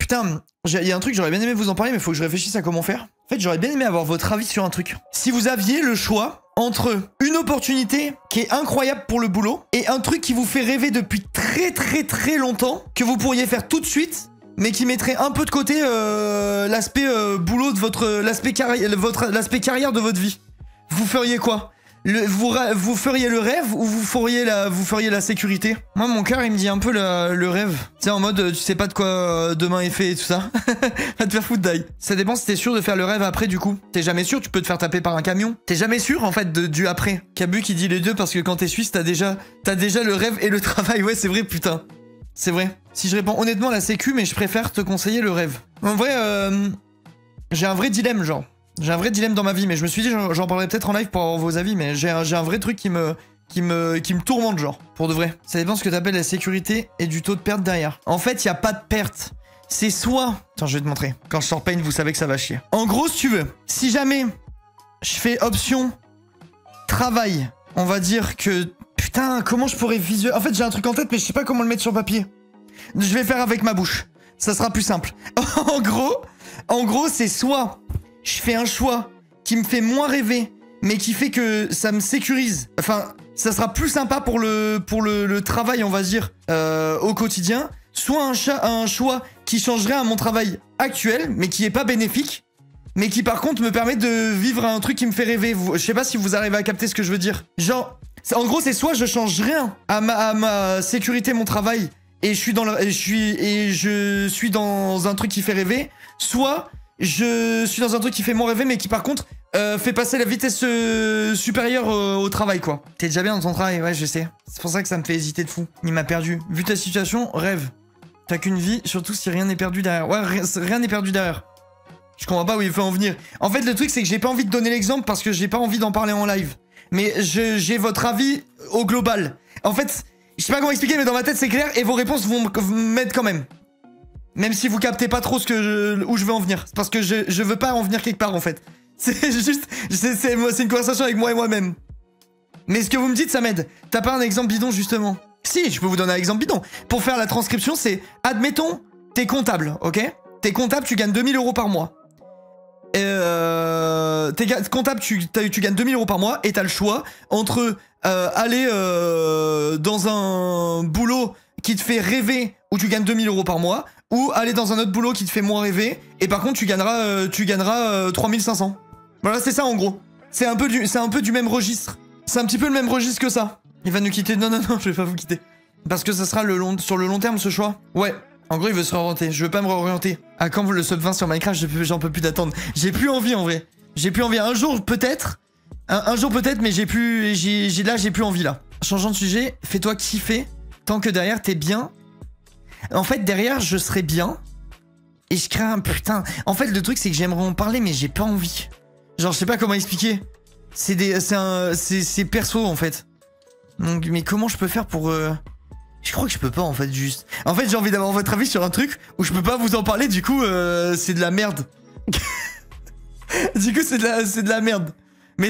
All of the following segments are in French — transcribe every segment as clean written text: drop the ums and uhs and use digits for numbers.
Putain, il y a un truc, j'aurais bien aimé vous en parler, mais faut que je réfléchisse à comment faire. En fait, j'aurais bien aimé avoir votre avis sur un truc. Si vous aviez le choix entre une opportunité qui est incroyable pour le boulot et un truc qui vous fait rêver depuis très longtemps, que vous pourriez faire tout de suite, mais qui mettrait un peu de côté l'aspect boulot de votre... l'aspect carrière de votre vie. Vous feriez quoi? Vous feriez le rêve ou vous feriez la sécurité? Moi, mon cœur, il me dit un peu le rêve. Tu sais, en mode, tu sais pas de quoi demain est fait et tout ça. Va te faire foutre d'ail. Ça dépend si t'es sûr de faire le rêve après, du coup. T'es jamais sûr, tu peux te faire taper par un camion. T'es jamais sûr, en fait, du après. Cabu qui dit les deux parce que quand t'es suisse, t'as déjà le rêve et le travail. Ouais, c'est vrai, putain. C'est vrai. Si je réponds honnêtement à la sécu, mais je préfère te conseiller le rêve. En vrai, j'ai un vrai dilemme, genre. J'ai un vrai dilemme dans ma vie, mais je me suis dit, j'en parlerai peut-être en live pour avoir vos avis, mais j'ai un vrai truc qui me tourmente, genre, pour de vrai. Ça dépend de ce que t'appelles la sécurité et du taux de perte derrière. En fait, il y a pas de perte. C'est soit... Attends, je vais te montrer. Quand je sors Paint, vous savez que ça va chier. En gros, si tu veux, si jamais je fais option travail, on va dire que... Putain, comment je pourrais visualiser... En fait, j'ai un truc en tête, mais je sais pas comment le mettre sur papier. Je vais faire avec ma bouche. Ça sera plus simple. En gros, c'est soit... Je fais un choix qui me fait moins rêver, mais qui fait que ça me sécurise. Enfin, ça sera plus sympa pour le travail, on va dire, au quotidien. Soit un choix qui changerait à mon travail actuel, mais qui est pas bénéfique, mais qui par contre me permet de vivre un truc qui me fait rêver. Je sais pas si vous arrivez à capter ce que je veux dire. Genre, en gros, c'est soit je change rien à ma sécurité, mon travail, et je suis dans un truc qui fait rêver, soit... Je suis dans un truc qui fait moins rêver, mais qui par contre fait passer la vitesse supérieure au travail, quoi. T'es déjà bien dans ton travail, ouais, je sais. C'est pour ça que ça me fait hésiter de fou. Il m'a perdu. Vu ta situation, rêve. T'as qu'une vie, surtout si rien n'est perdu derrière. Ouais, rien n'est perdu derrière. Je comprends pas où il faut en venir. En fait, le truc, c'est que j'ai pas envie de donner l'exemple parce que j'ai pas envie d'en parler en live. Mais j'ai votre avis au global. En fait, je sais pas comment expliquer, mais dans ma tête, c'est clair et vos réponses vont m'aider quand même. Même si vous captez pas trop où je veux en venir. C'est parce que je veux pas en venir quelque part, en fait. C'est juste... C'est une conversation avec moi et moi-même. Mais ce que vous me dites, ça m'aide. T'as pas un exemple bidon, justement? Si, je peux vous donner un exemple bidon. Pour faire la transcription, c'est... Admettons, t'es comptable, ok? T'es comptable, tu gagnes 2000 € par mois. T'es comptable, tu gagnes 2000 € par mois et t'as le choix entre aller dans un boulot qui te fait rêver où tu gagnes 2000 € par mois, ou aller dans un autre boulot qui te fait moins rêver, et par contre tu gagneras 3500. Voilà, c'est ça en gros. C'est un peu du même registre. C'est un petit peu le même registre que ça. Il va nous quitter. Non, je vais pas vous quitter. Parce que ça sera sur le long terme ce choix. Ouais. En gros, il veut se réorienter. Je veux pas me réorienter. À quand le sub 20 sur Minecraft, j'en peux plus d'attendre. J'ai plus envie en vrai. J'ai plus envie. Un jour peut-être. Un jour peut-être, mais j'ai plus envie là. Changeant de sujet, fais-toi kiffer. Tant que derrière t'es bien. En fait, derrière, je serais bien. Et je crée un putain. En fait, le truc, c'est que j'aimerais en parler, mais j'ai pas envie. Genre, je sais pas comment expliquer. C'est perso, en fait. Donc, mais comment je peux faire pour... Je crois que je peux pas, en fait, juste. En fait, j'ai envie d'avoir votre avis sur un truc où je peux pas vous en parler, du coup, c'est de la merde. Du coup, c'est de la merde. Mais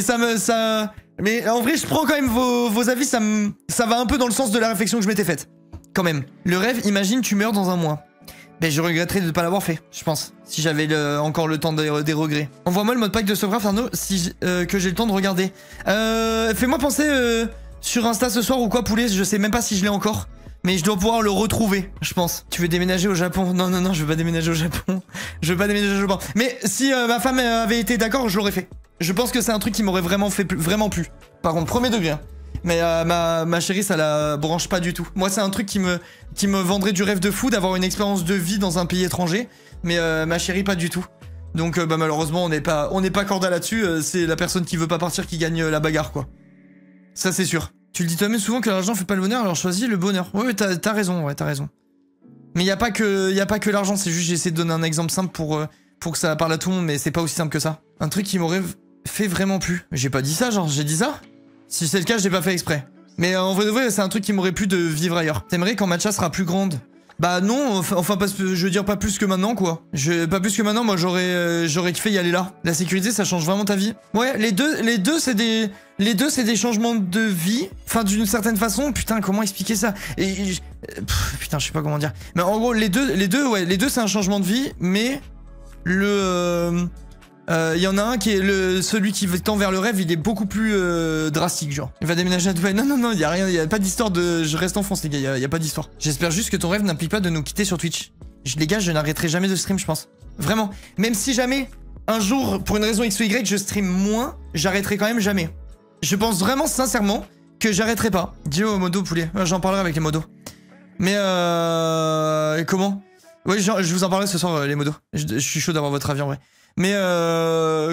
mais en vrai, je prends quand même vos avis, ça va un peu dans le sens de la réflexion que je m'étais faite. Quand même. Le rêve, imagine tu meurs dans un mois. Ben je regretterais de ne pas l'avoir fait, je pense. Si j'avais encore le temps des regrets. Envoie-moi le mode pack de Sauvegraph, Arnaud, que j'ai le temps de regarder. Fais-moi penser sur Insta ce soir ou quoi, poulet, je sais même pas si je l'ai encore. Mais je dois pouvoir le retrouver, je pense. Tu veux déménager au Japon? Non, je veux pas déménager au Japon. Je veux pas déménager au Japon. Mais si ma femme avait été d'accord, je l'aurais fait. Je pense que c'est un truc qui m'aurait vraiment plu. Par contre, premier degré. Hein. Mais ma chérie, ça la branche pas du tout. Moi, c'est un truc qui me vendrait du rêve de fou d'avoir une expérience de vie dans un pays étranger. Mais ma chérie, pas du tout. Donc, malheureusement, on n'est pas corda là-dessus. C'est la personne qui veut pas partir qui gagne la bagarre, quoi. Ça, c'est sûr. Tu le dis toi-même souvent que l'argent fait pas le bonheur, alors choisis le bonheur. Ouais, t'as raison, t'as raison. Mais y a pas que l'argent, c'est juste j'essaie de donner un exemple simple pour que ça parle à tout le monde, mais c'est pas aussi simple que ça. Un truc qui m'aurait fait vraiment plu. J'ai pas dit ça, genre, j'ai dit ça? Si c'est le cas, je l'ai pas fait exprès. Mais en vrai de vrai, c'est un truc qui m'aurait plu de vivre ailleurs. T'aimerais quand Matcha sera plus grande, Bah non, enfin pas, je veux dire pas plus que maintenant quoi. Pas plus que maintenant, moi j'aurais kiffé y aller là. La sécurité ça change vraiment ta vie. Ouais, les deux c'est des changements de vie. Enfin d'une certaine façon, putain comment expliquer ça putain je sais pas comment dire. Mais en gros les deux c'est un changement de vie, mais y en a un qui est celui qui tend vers le rêve, il est beaucoup plus drastique, genre. Il va déménager à Dubaï. Non, y a rien, y a pas d'histoire de je reste en France, les gars, y a pas d'histoire. J'espère juste que ton rêve n'implique pas de nous quitter sur Twitch. Les gars, je n'arrêterai jamais de stream, je pense. Vraiment. Même si jamais, un jour, pour une raison X ou Y, je stream moins, j'arrêterai quand même jamais. Je pense vraiment, sincèrement, que j'arrêterai pas. Dis au modo poulet. J'en parlerai avec les modos. Mais comment? Ouais, je vous en parlerai ce soir, les modos. Je suis chaud d'avoir votre avis en vrai. Mais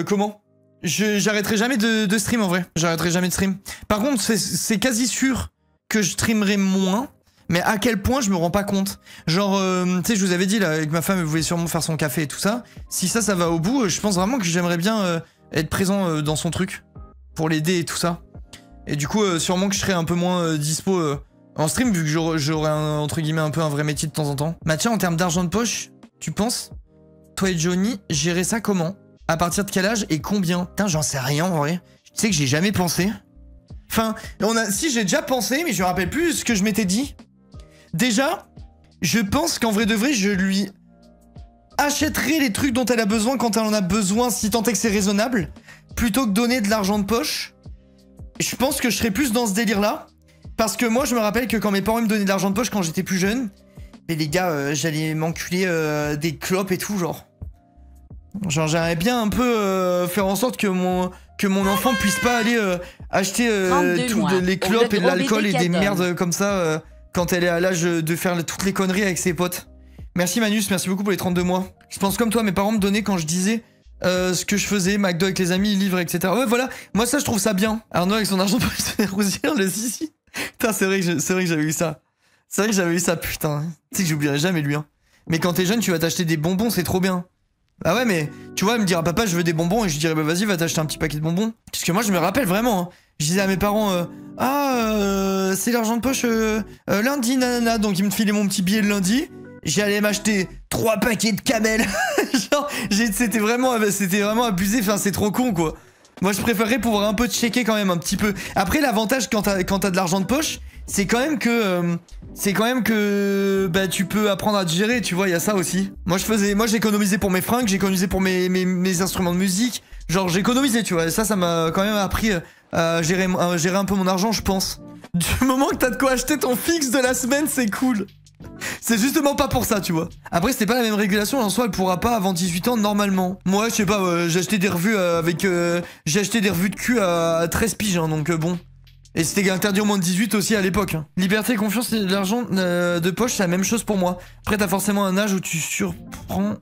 comment? J'arrêterai jamais de stream en vrai. J'arrêterai jamais de stream. Par contre, c'est quasi sûr que je streamerai moins. Mais à quel point je me rends pas compte. Genre, tu sais, je vous avais dit là, avec ma femme, elle voulait sûrement faire son café et tout ça. Si ça va au bout, je pense vraiment que j'aimerais bien être présent dans son truc. Pour l'aider et tout ça. Et du coup, sûrement que je serai un peu moins dispo en stream, vu que j'aurai entre guillemets un peu un vrai métier de temps en temps. Mathieu, en termes d'argent de poche, tu penses? Toi et Johnny, gérer ça comment? À partir de quel âge et combien? Putain, j'en sais rien en vrai. Tu sais que j'ai jamais pensé. Enfin, si j'ai déjà pensé, mais je me rappelle plus ce que je m'étais dit. Déjà, je pense qu'en vrai de vrai, je lui achèterai les trucs dont elle a besoin quand elle en a besoin, si tant est que c'est raisonnable, plutôt que donner de l'argent de poche. Je pense que je serais plus dans ce délire-là. Parce que moi, je me rappelle que quand mes parents me donnaient de l'argent de poche quand j'étais plus jeune, mais les gars, j'allais m'enculer des clopes et tout, genre. Genre, j'aimerais bien un peu faire en sorte que mon enfant puisse pas aller acheter les clopes et de l'alcool et des merdes comme ça quand elle est à l'âge de faire toutes les conneries avec ses potes. Merci Manus, merci beaucoup pour les 32 mois. Je pense comme toi, mes parents me donnaient quand je disais ce que je faisais, McDo avec les amis, livres, etc. Ouais, voilà, moi ça je trouve ça bien. Arnaud avec son argent pour se roussir, le Sissi. Putain, c'est vrai que j'avais eu ça. C'est vrai que j'avais eu ça, putain. Tu sais que j'oublierai jamais lui, hein. Mais quand t'es jeune, tu vas t'acheter des bonbons, c'est trop bien. Ah ouais, mais tu vois, elle me dira papa, je veux des bonbons, et je dirais bah vas-y, va t'acheter un petit paquet de bonbons. Parce que moi, je me rappelle vraiment, hein. Je disais à mes parents, c'est l'argent de poche lundi, nanana. Donc ils me filaient mon petit billet le lundi. J'allais m'acheter 3 paquets de camel. Genre, c'était vraiment abusé. Enfin, c'est trop con, quoi. Moi, je préférerais pouvoir un peu checker quand même, un petit peu. Après, l'avantage quand t'as de l'argent de poche, c'est quand même que bah, tu peux apprendre à te gérer, tu vois, il y a ça aussi. Moi, j'économisais pour mes fringues, j'économisais pour mes instruments de musique. Genre, j'économisais, tu vois. Et ça m'a quand même appris à gérer un peu mon argent, je pense. Du moment que t'as de quoi acheter ton fixe de la semaine, c'est cool. C'est justement pas pour ça, tu vois. Après, c'était pas la même régulation, en soi, elle pourra pas avant 18 ans normalement. Moi, je sais pas, j'ai acheté des revues j'ai acheté des revues de cul à 13 piges, hein, donc bon. Et c'était interdit au moins de 18 aussi à l'époque. Hein. Liberté, confiance et de l'argent de poche, c'est la même chose pour moi. Après, t'as forcément un âge où tu surprends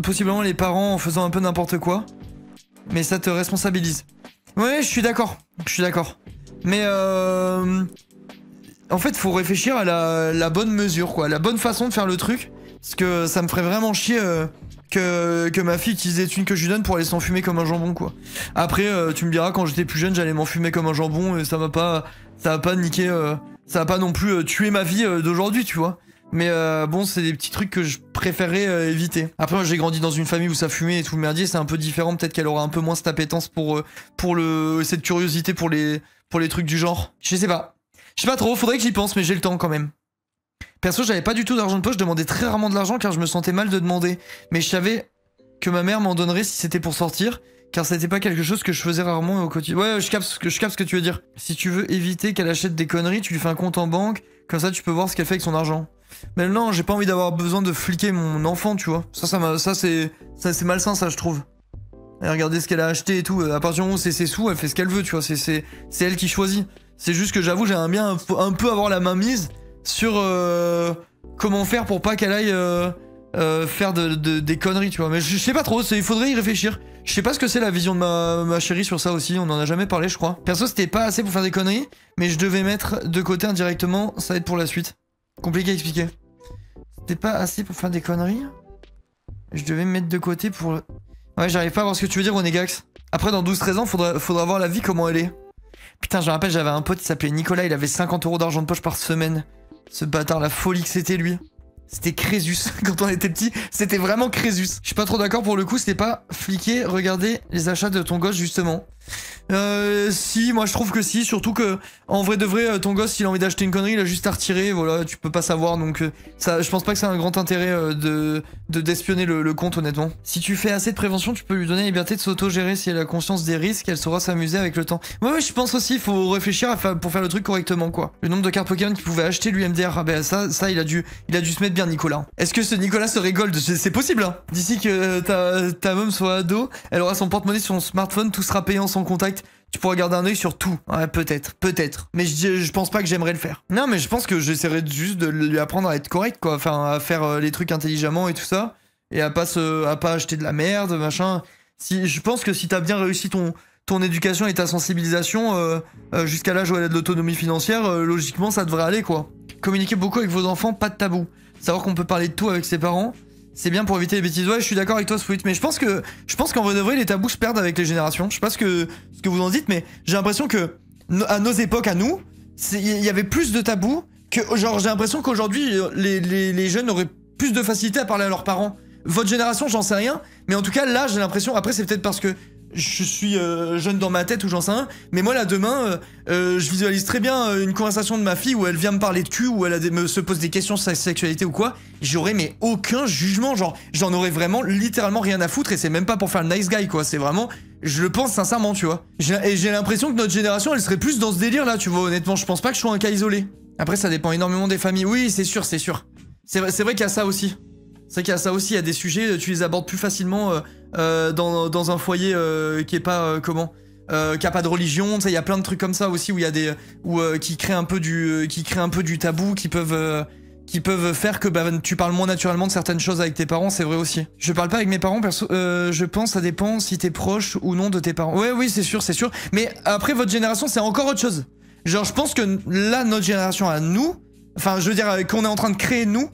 possiblement les parents en faisant un peu n'importe quoi. Mais ça te responsabilise. Ouais, je suis d'accord. Mais en fait, faut réfléchir à la bonne mesure, quoi. La bonne façon de faire le truc. Parce que ça me ferait vraiment chier que ma fille utilise les thunes que je lui donne pour aller s'enfumer comme un jambon, quoi. Après, tu me diras, quand j'étais plus jeune, j'allais m'enfumer comme un jambon et ça va pas niquer, ça va pas non plus tuer ma vie d'aujourd'hui, tu vois. Mais bon, c'est des petits trucs que je préférais éviter. Après, moi, j'ai grandi dans une famille où ça fumait et tout le merdier, c'est un peu différent. Peut-être qu'elle aura un peu moins cette appétence pour cette curiosité pour les trucs du genre. Je sais pas trop, faudrait que j'y pense, mais j'ai le temps quand même. Perso, j'avais pas du tout d'argent de poche, je demandais très rarement de l'argent car je me sentais mal de demander. Mais je savais que ma mère m'en donnerait si c'était pour sortir, car c'était pas quelque chose que je faisais rarement au quotidien. Ouais, je capte ce que tu veux dire. Si tu veux éviter qu'elle achète des conneries, tu lui fais un compte en banque, comme ça tu peux voir ce qu'elle fait avec son argent. Mais non, j'ai pas envie d'avoir besoin de fliquer mon enfant, tu vois. Ça c'est malsain, ça, je trouve. Et regardez ce qu'elle a acheté et tout. À partir du moment où c'est ses sous, elle fait ce qu'elle veut, tu vois. C'est elle qui choisit. C'est juste que j'avoue, j'aimerais bien un peu avoir la main mise sur comment faire pour pas qu'elle aille faire des conneries, tu vois. Mais je sais pas trop, il faudrait y réfléchir. Je sais pas ce que c'est la vision de ma chérie sur ça aussi, on en a jamais parlé, je crois. Perso, c'était pas assez pour faire des conneries, mais je devais mettre de côté indirectement, ça va être pour la suite. Compliqué à expliquer. C'était pas assez pour faire des conneries. Je devais me mettre de côté pour... Ouais, j'arrive pas à voir ce que tu veux dire, Onegax. Après, dans 12-13 ans, faudra voir la vie, comment elle est. Putain, je me rappelle, j'avais un pote qui s'appelait Nicolas, il avait 50 € d'argent de poche par semaine. Ce bâtard, la folie que c'était lui. C'était Crésus. Quand on était petit, c'était vraiment Crésus. Je suis pas trop d'accord pour le coup, c'était pas fliqué. Regardez les achats de ton gosse, justement. Si, moi je trouve que si, surtout que en vrai de vrai, ton gosse, s'il a envie d'acheter une connerie, il a juste à retirer, voilà, tu peux pas savoir, donc ça, je pense pas que c'est un grand intérêt d'espionner le compte, honnêtement. Si tu fais assez de prévention, tu peux lui donner la liberté de s'auto-gérer si elle a conscience des risques, elle saura s'amuser avec le temps. Ouais, je pense aussi, faut réfléchir pour faire le truc correctement, quoi. Le nombre de cartes Pokémon qu'il pouvait acheter l'UMDR, ah ben ça, il a dû se mettre bien, Nicolas. Est-ce que ce Nicolas serait gold? C'est possible, hein. D'ici que ta môme soit ado, elle aura son porte-monnaie sur son smartphone, tout sera payant sans contact. Tu pourras garder un œil sur tout. Ouais, peut-être. Mais je pense pas que j'aimerais le faire. Non, mais je pense que j'essaierai juste de lui apprendre à être correct, quoi. Enfin, à faire les trucs intelligemment et tout ça. Et à pas acheter de la merde, machin. Je pense que si t'as bien réussi ton éducation et ta sensibilisation jusqu'à l'âge où elle a de l'autonomie financière, logiquement, ça devrait aller, quoi. Communiquer beaucoup avec vos enfants, pas de tabou. Savoir qu'on peut parler de tout avec ses parents. C'est bien pour éviter les bêtises. Ouais, je suis d'accord avec toi, Sweet, mais je pense qu'en vrai de vrai, les tabous se perdent avec les générations. Je sais pas ce que vous en dites, mais j'ai l'impression que, à nos époques, à nous, il y avait plus de tabous que, genre, j'ai l'impression qu'aujourd'hui, les jeunes auraient plus de facilité à parler à leurs parents. Votre génération, j'en sais rien, mais en tout cas, là, j'ai l'impression, après, c'est peut-être parce que je suis jeune dans ma tête ou j'en sais rien, mais moi là demain je visualise très bien une conversation de ma fille où elle vient me parler de cul, où elle se pose des questions sur sa sexualité ou quoi, j'aurais mais aucun jugement, genre j'en aurais vraiment littéralement rien à foutre, et c'est même pas pour faire le nice guy, quoi, c'est vraiment, je le pense sincèrement, tu vois. Et j'ai l'impression que notre génération elle serait plus dans ce délire là, tu vois, honnêtement, je pense pas que je sois un cas isolé. Après ça dépend énormément des familles, oui c'est sûr. C'est vrai qu'il y a ça aussi. C'est vrai qu'il y a ça aussi, il y a des sujets, tu les abordes plus facilement dans un foyer qui est pas qui a pas de religion, tu sais, il y a plein de trucs comme ça aussi où il y a des qui créent un peu du tabou, qui peuvent faire que tu parles moins naturellement de certaines choses avec tes parents, c'est vrai aussi. Je parle pas avec mes parents perso, je pense ça dépend si t'es proche ou non de tes parents. Ouais, oui, c'est sûr. Mais après votre génération, c'est encore autre chose. Genre je pense que là notre génération à nous, enfin je veux dire qu'on est en train de créer nous,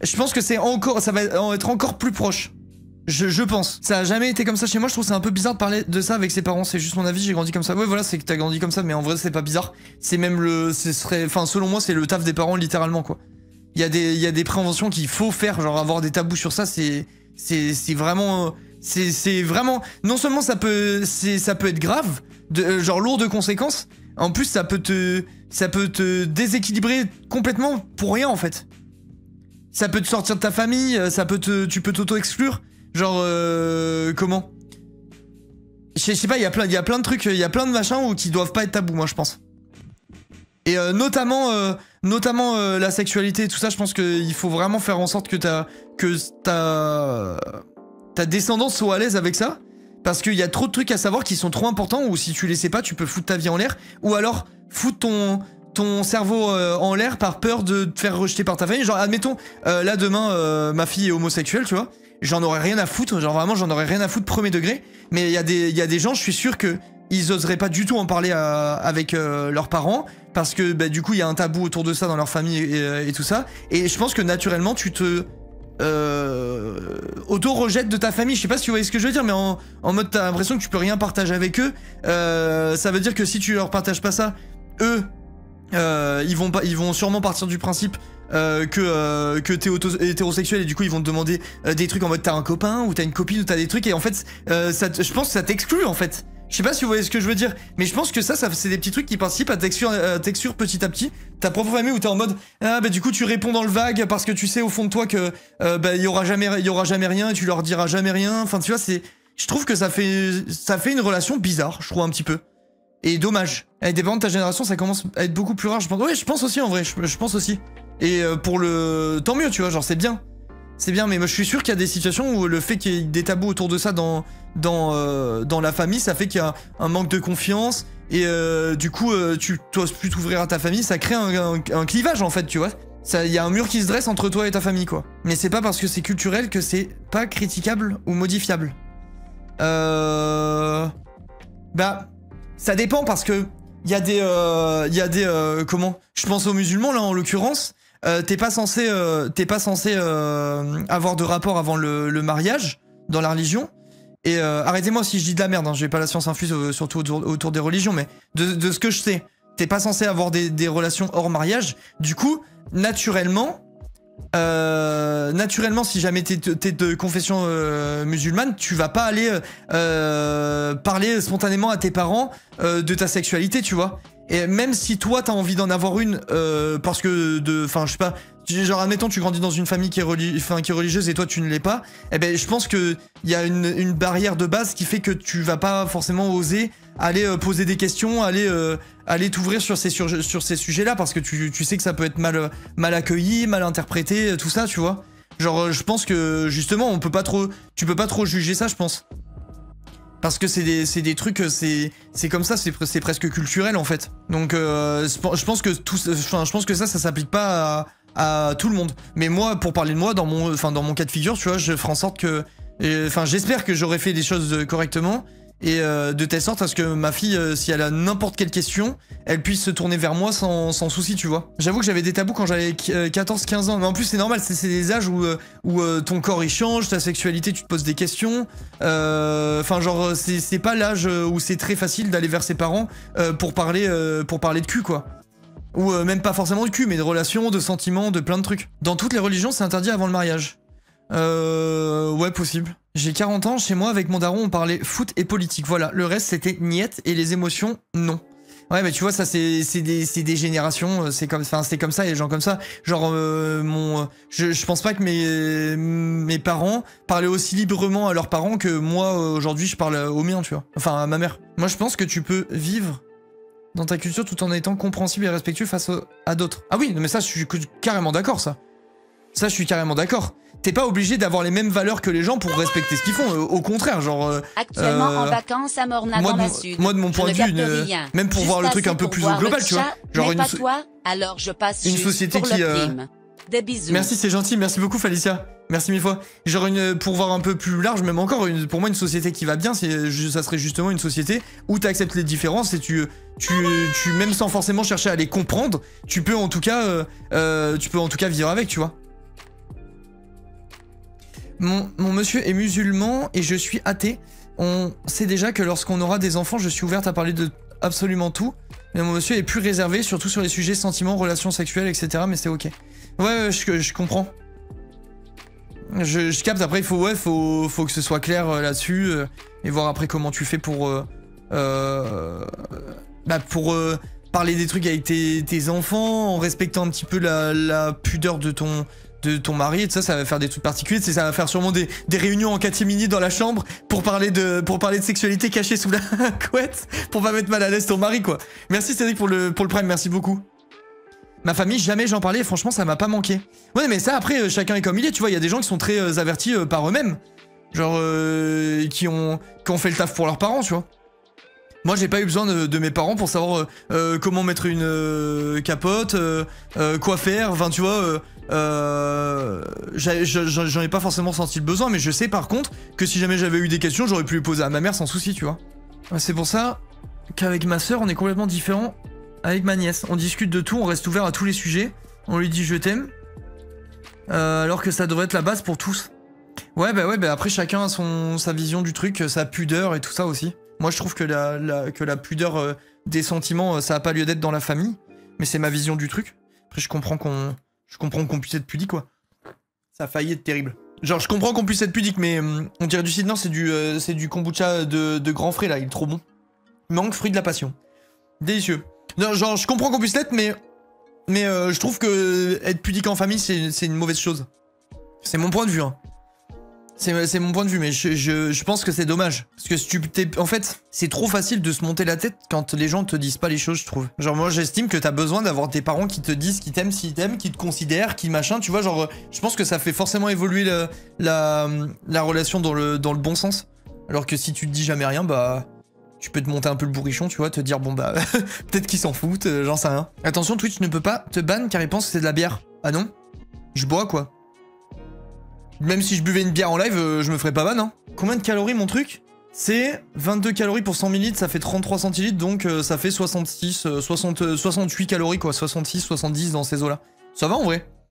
je pense que ça va être encore plus proche. Je pense. Ça a jamais été comme ça chez moi, je trouve c'est un peu bizarre de parler de ça avec ses parents, c'est juste mon avis, j'ai grandi comme ça. Ouais voilà, c'est que t'as grandi comme ça, mais en vrai c'est pas bizarre. C'est même enfin selon moi c'est le taf des parents littéralement, quoi. Il y a des préventions qu'il faut faire, genre avoir des tabous sur ça, c'est vraiment... C'est vraiment... Non seulement ça peut être grave, genre lourd de conséquences, en plus ça peut te déséquilibrer complètement pour rien en fait. Ça peut te sortir de ta famille, tu peux t'auto-exclure. Genre, comment? Je sais pas, il y a plein de trucs, il y a plein de machins qui doivent pas être tabous, moi, je pense. Et notamment la sexualité et tout ça, je pense qu'il faut vraiment faire en sorte que ta descendance soit à l'aise avec ça. Parce qu'il y a trop de trucs à savoir qui sont trop importants, ou si tu les sais pas, tu peux foutre ta vie en l'air. Ou alors, foutre ton cerveau en l'air par peur de te faire rejeter par ta famille. Genre, admettons, là demain, ma fille est homosexuelle, tu vois. J'en aurais rien à foutre, genre vraiment, j'en aurais rien à foutre premier degré. Mais il y a des gens, je suis sûr que ils oseraient pas du tout en parler avec leurs parents. Parce que bah, du coup, il y a un tabou autour de ça dans leur famille et tout ça. Et je pense que naturellement, tu te auto-rejettes de ta famille. Je sais pas si tu voyez ce que je veux dire, mais en mode, t'as l'impression que tu peux rien partager avec eux. Ça veut dire que si tu leur partages pas ça, eux... ils vont sûrement partir du principe que t'es hétérosexuel et du coup ils vont te demander des trucs en mode t'as un copain ou t'as une copine ou t'as des trucs et en fait je pense que ça t'exclut en fait. Je sais pas si vous voyez ce que je veux dire, mais je pense que ça c'est des petits trucs qui participent à t'exclure petit à petit ta propre famille où t'es en mode ah bah du coup tu réponds dans le vague parce que tu sais au fond de toi que bah il y aura jamais rien et tu leur diras jamais rien. Enfin tu vois, je trouve que ça fait une relation bizarre, je trouve un petit peu. Et dommage. Avec des parents de ta génération, ça commence à être beaucoup plus rare, je pense. Ouais, je pense aussi, en vrai, je pense aussi. Et pour le... Tant mieux, tu vois, genre, c'est bien. C'est bien, mais moi, je suis sûr qu'il y a des situations où le fait qu'il y ait des tabous autour de ça dans la famille, ça fait qu'il y a un manque de confiance, et du coup, tu n'oses plus t'ouvrir à ta famille, ça crée un clivage, en fait, tu vois. Il y a un mur qui se dresse entre toi et ta famille, quoi. Mais c'est pas parce que c'est culturel que c'est pas critiquable ou modifiable. Bah... Ça dépend parce que il y a des comment? Je pense aux musulmans là en l'occurrence. T'es pas censé avoir de rapport avant le mariage dans la religion. Et arrêtez-moi si je dis de la merde, hein, j'ai pas la science infuse surtout autour des religions, mais de ce que je sais, t'es pas censé avoir des relations hors mariage. Du coup, naturellement, si jamais t'es de confession musulmane, tu vas pas aller parler spontanément à tes parents de ta sexualité, tu vois. Et même si toi t'as envie d'en avoir une parce que enfin je sais pas, genre admettons tu grandis dans une famille qui est religieuse et toi tu ne l'es pas, eh ben je pense que il y a une barrière de base qui fait que tu vas pas forcément oser aller poser des questions, aller t'ouvrir sur ces sujets-là parce que tu sais que ça peut être mal accueilli, mal interprété, tout ça, tu vois. Genre je pense que justement tu peux pas trop juger ça, je pense. Parce que c'est des trucs, c'est comme ça, c'est presque culturel en fait. Donc je pense que ça s'applique pas à tout le monde. Mais moi, pour parler de moi, dans mon cas de figure, tu vois, je ferai en sorte que, j'espère que j'aurai fait des choses correctement et de telle sorte à ce que ma fille, si elle a n'importe quelle question, elle puisse se tourner vers moi sans souci, tu vois. J'avoue que j'avais des tabous quand j'avais 14-15 ans, mais en plus c'est normal, c'est des âges où ton corps il change, ta sexualité tu te poses des questions, genre c'est pas l'âge où c'est très facile d'aller vers ses parents pour parler de cul, quoi. Ou même pas forcément de cul, mais de relations, de sentiments, de plein de trucs. Dans toutes les religions, c'est interdit avant le mariage. Ouais, possible. J'ai 40 ans, chez moi, avec mon daron, on parlait foot et politique. Voilà, le reste, c'était niette et les émotions, non. Ouais, mais tu vois, ça, c'est des générations, c'est comme ça, les gens comme ça. Genre, je pense pas que mes parents parlaient aussi librement à leurs parents que moi, aujourd'hui, je parle aux miens, tu vois. Enfin, à ma mère. Moi, je pense que tu peux vivre dans ta culture tout en étant compréhensible et respectueux face à d'autres. Ah oui, mais ça, je suis carrément d'accord, ça. Ça, je suis carrément d'accord. T'es pas obligé d'avoir les mêmes valeurs que les gens pour respecter ce qu'ils font. Au contraire, genre... Actuellement en vacances à Morna dans la Sud. Moi, de mon point de vue, même pour voir le truc un peu plus au global, tu vois. Genre une toi, alors je passe une société pour qui... Des bisous. Merci, c'est gentil. Merci beaucoup, Falicia. Merci mille fois. Genre pour voir un peu plus large, même encore, pour moi, une société qui va bien, ça serait justement une société où tu acceptes les différences et tu même sans forcément chercher à les comprendre, tu peux en tout cas vivre avec, tu vois. Mon monsieur est musulman et je suis athée. On sait déjà que lorsqu'on aura des enfants, je suis ouverte à parler de absolument tout. Mais mon monsieur est plus réservé, surtout sur les sujets sentiments, relations sexuelles, etc. Mais c'est ok. Ouais, je comprends. Je capte. Après, il faut que ce soit clair là-dessus et voir après comment tu fais pour parler des trucs avec tes enfants en respectant un petit peu la pudeur de ton mari et tout ça. Ça va faire des trucs particuliers. Ça va faire sûrement des réunions en catimini dans la chambre pour parler de sexualité cachée sous la couette pour pas mettre mal à l'aise ton mari, quoi. Merci Cédric pour le prime, merci beaucoup. Ma famille, jamais j'en parlais, et franchement, ça m'a pas manqué. Ouais, mais ça, après, chacun est comme il est, tu vois. Il y a des gens qui sont très avertis par eux-mêmes. Genre, qui ont fait le taf pour leurs parents, tu vois. Moi, j'ai pas eu besoin de mes parents pour savoir comment mettre une capote, quoi faire, enfin, tu vois. J'en ai pas forcément senti le besoin, mais je sais par contre que si jamais j'avais eu des questions, j'aurais pu les poser à ma mère sans souci, tu vois. Ouais, c'est pour ça qu'avec ma sœur, on est complètement différents. Avec ma nièce, on discute de tout, on reste ouvert à tous les sujets. On lui dit je t'aime. Alors que ça devrait être la base pour tous. Ouais, bah après chacun a sa vision du truc, sa pudeur et tout ça aussi. Moi je trouve que la pudeur des sentiments, ça a pas lieu d'être dans la famille. Mais c'est ma vision du truc. Après je comprends qu'on puisse être pudique, quoi. Ça a failli être terrible. Genre je comprends qu'on puisse être pudique, mais on dirait du cidre. Non, c'est du kombucha de grand frais là, il est trop bon. Mangue fruit de la passion. Délicieux. Non, genre, je comprends qu'on puisse l'être, mais je trouve que être pudique en famille, c'est une mauvaise chose. C'est mon point de vue, hein. C'est mon point de vue, mais je pense que c'est dommage. Parce que en fait, c'est trop facile de se monter la tête quand les gens te disent pas les choses, je trouve. Genre, moi, j'estime que t'as besoin d'avoir tes parents qui te disent qu'ils t'aiment, s'ils t'aiment, qui te considèrent, qui machin, tu vois, genre, je pense que ça fait forcément évoluer la relation dans le bon sens. Alors que si tu te dis jamais rien, bah... Tu peux te monter un peu le bourrichon, tu vois, te dire bon bah peut-être qu'ils s'en foutent, j'en sais rien. Attention, Twitch ne peut pas te ban car il pense que c'est de la bière. Ah non? Je bois quoi. Même si je buvais une bière en live, je me ferais pas ban, hein. Combien de calories mon truc? C'est 22 calories pour 100 ml, ça fait 33 centilitres, donc ça fait 68 calories quoi, 66, 70 dans ces eaux-là. Ça va en vrai.